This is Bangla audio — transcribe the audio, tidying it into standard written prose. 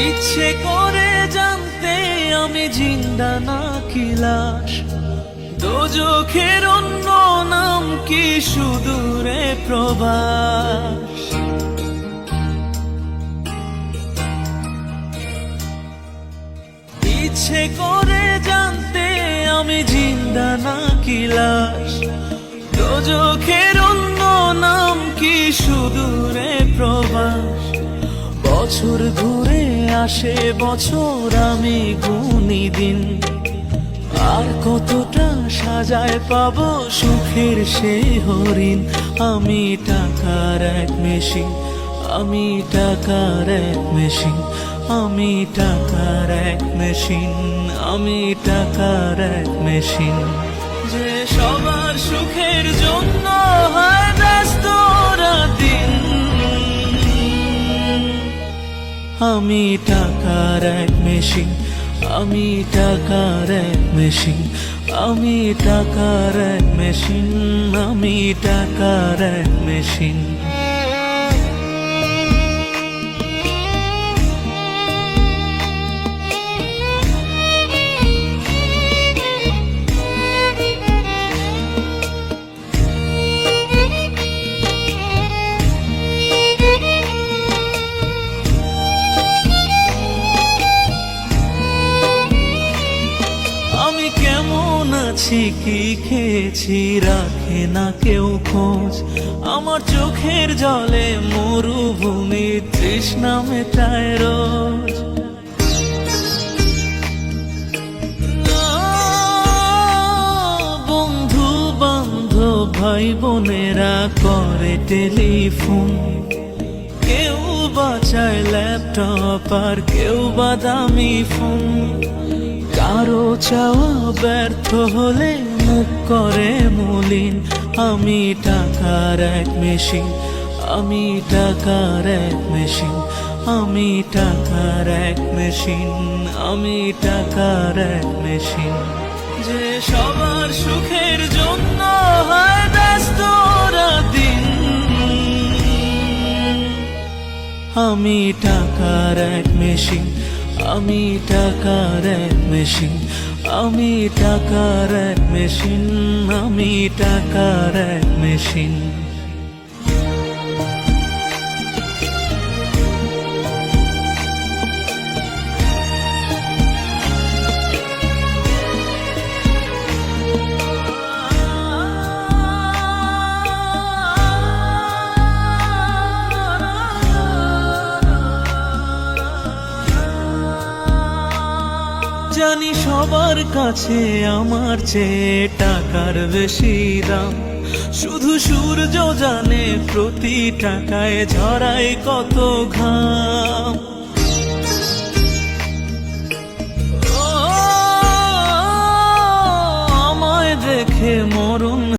ইচ্ছে করে জানতে আমি জিন্দা নাকি লাশ, দোজখের অন্য নাম কি সুদূরে প্রবাস। ইচ্ছে করে জানতে আমি জিন্দা নাকি লাশ, দোজখের অন্য নাম কি সুদূরে প্রবাস। বছর ঘুরে আসে বছর, আমি গুনি দিন, আর কতটা সাজায় পাবো সুখের সেই হরিণ। আমি টাকার এক মেশিন, আমি টাকার এক মেশিন, আমি টাকার এক মেশিন, আমি টাকার এক মেশিন। যে সবার সুখের জন্য হয় ব্যস্ত দিন, আমি টাকার এক মেশিন, আমি টাকার এক মেশিন, আমি টাকার এক মেশিন, আমি টাকার এক মেশিন। আমি কেমন আছি কি খেয়েছি রাখে না কেউ খোঁজ, আমার চোখের জলে মরুভূমি তৃষ্ণা মেটায় রোজ। বন্ধু বান্ধব ভাই বোনেরা করে টেলিফোন, কেউ বাঁচায় ল্যাপটপ আর কেউ বা দামি ফোন। কারো চাওয়া ব্যর্থ হলে মুখ করে মলিন, আমি টাকার এক মেশিন, আমি টাকার এক মেশিন, আমি টাকার এক মেশিন, আমি টাকার এক মেশিন। যে সবার সুখের জন্য হয় ব্যস্ত দিন, আমি টাকার এক মেশিন, আমি টাকার এক মেশিন, আমি টাকার এক মেশিন, আমি টাকার এক মেশিন। জানি সবার কাছে আমার চেয়ে টাকার বেশি দাম, শুধু সূর্য জানে প্রতি টাকায় ঝরায় কত ঘাম।